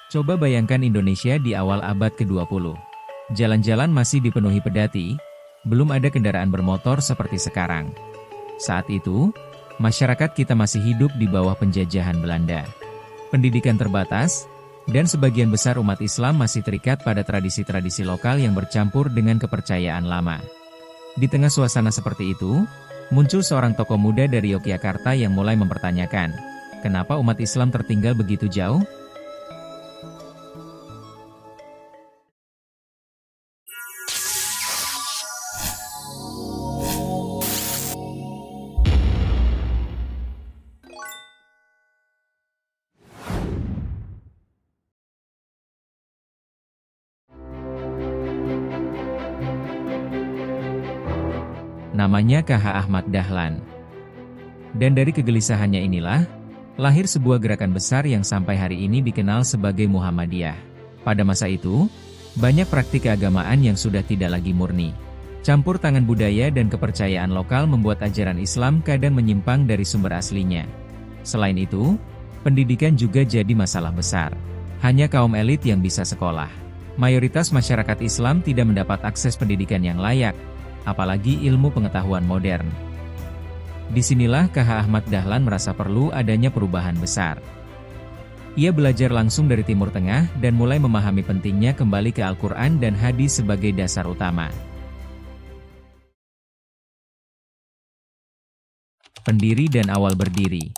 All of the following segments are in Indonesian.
Coba bayangkan Indonesia di awal abad ke-20. Jalan-jalan masih dipenuhi pedati, belum ada kendaraan bermotor seperti sekarang. Saat itu, masyarakat kita masih hidup di bawah penjajahan Belanda. Pendidikan terbatas, dan sebagian besar umat Islam masih terikat pada tradisi-tradisi lokal yang bercampur dengan kepercayaan lama. Di tengah suasana seperti itu, muncul seorang tokoh muda dari Yogyakarta yang mulai mempertanyakan, kenapa umat Islam tertinggal begitu jauh? Namanya KH Ahmad Dahlan. Dan dari kegelisahannya inilah, lahir sebuah gerakan besar yang sampai hari ini dikenal sebagai Muhammadiyah. Pada masa itu, banyak praktik keagamaan yang sudah tidak lagi murni. Campur tangan budaya dan kepercayaan lokal membuat ajaran Islam kadang menyimpang dari sumber aslinya. Selain itu, pendidikan juga jadi masalah besar. Hanya kaum elit yang bisa sekolah. Mayoritas masyarakat Islam tidak mendapat akses pendidikan yang layak, apalagi ilmu pengetahuan modern. Disinilah KH Ahmad Dahlan merasa perlu adanya perubahan besar. Ia belajar langsung dari Timur Tengah dan mulai memahami pentingnya kembali ke Al-Quran dan hadis sebagai dasar utama. Pendiri dan awal berdiri.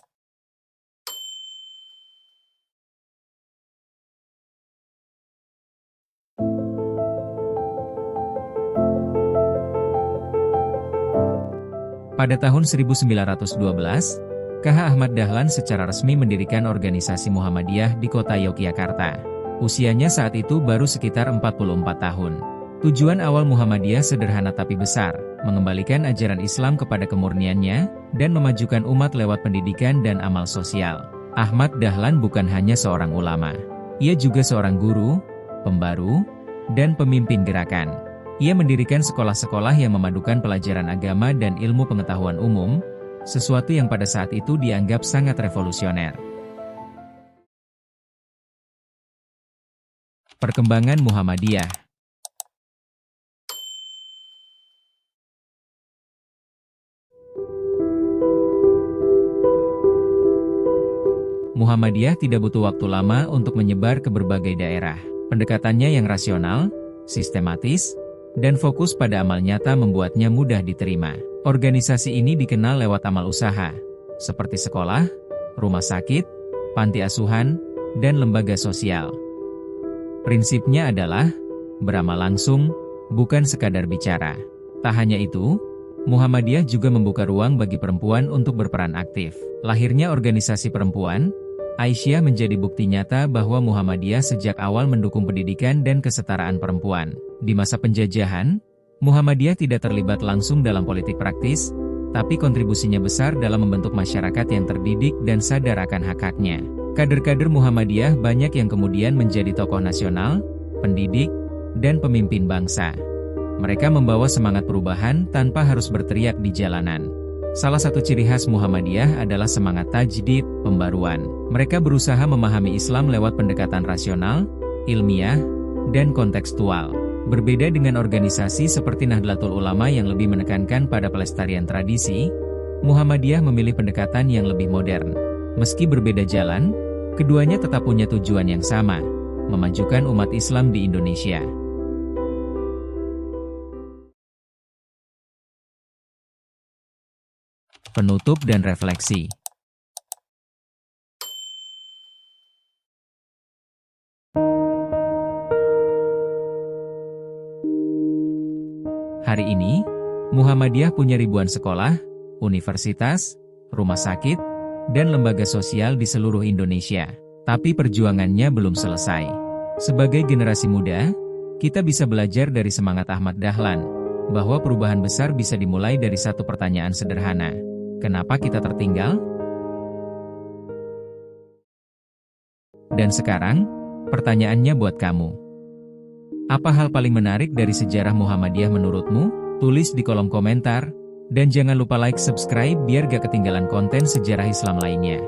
Pada tahun 1912, KH Ahmad Dahlan secara resmi mendirikan organisasi Muhammadiyah di kota Yogyakarta. Usianya saat itu baru sekitar 44 tahun. Tujuan awal Muhammadiyah sederhana tapi besar, mengembalikan ajaran Islam kepada kemurniannya, dan memajukan umat lewat pendidikan dan amal sosial. Ahmad Dahlan bukan hanya seorang ulama. Ia juga seorang guru, pembaru, dan pemimpin gerakan. Ia mendirikan sekolah-sekolah yang memadukan pelajaran agama dan ilmu pengetahuan umum, sesuatu yang pada saat itu dianggap sangat revolusioner. Perkembangan Muhammadiyah. Muhammadiyah tidak butuh waktu lama untuk menyebar ke berbagai daerah. Pendekatannya yang rasional, sistematis, dan fokus pada amal nyata membuatnya mudah diterima. Organisasi ini dikenal lewat amal usaha, seperti sekolah, rumah sakit, panti asuhan, dan lembaga sosial. Prinsipnya adalah, beramal langsung, bukan sekadar bicara. Tak hanya itu, Muhammadiyah juga membuka ruang bagi perempuan untuk berperan aktif. Lahirnya organisasi perempuan, Aisyah menjadi bukti nyata bahwa Muhammadiyah sejak awal mendukung pendidikan dan kesetaraan perempuan. Di masa penjajahan, Muhammadiyah tidak terlibat langsung dalam politik praktis, tapi kontribusinya besar dalam membentuk masyarakat yang terdidik dan sadar akan hak-haknya. Kader-kader Muhammadiyah banyak yang kemudian menjadi tokoh nasional, pendidik, dan pemimpin bangsa. Mereka membawa semangat perubahan tanpa harus berteriak di jalanan. Salah satu ciri khas Muhammadiyah adalah semangat tajdid, pembaruan. Mereka berusaha memahami Islam lewat pendekatan rasional, ilmiah, dan kontekstual. Berbeda dengan organisasi seperti Nahdlatul Ulama yang lebih menekankan pada pelestarian tradisi, Muhammadiyah memilih pendekatan yang lebih modern. Meski berbeda jalan, keduanya tetap punya tujuan yang sama, memajukan umat Islam di Indonesia. Penutup dan refleksi. Hari ini, Muhammadiyah punya ribuan sekolah, universitas, rumah sakit, dan lembaga sosial di seluruh Indonesia. Tapi perjuangannya belum selesai. Sebagai generasi muda, kita bisa belajar dari semangat Ahmad Dahlan, bahwa perubahan besar bisa dimulai dari satu pertanyaan sederhana. Kenapa kita tertinggal? Dan sekarang, pertanyaannya buat kamu. Apa hal paling menarik dari sejarah Muhammadiyah menurutmu? Tulis di kolom komentar, dan jangan lupa like subscribe biar gak ketinggalan konten sejarah Islam lainnya.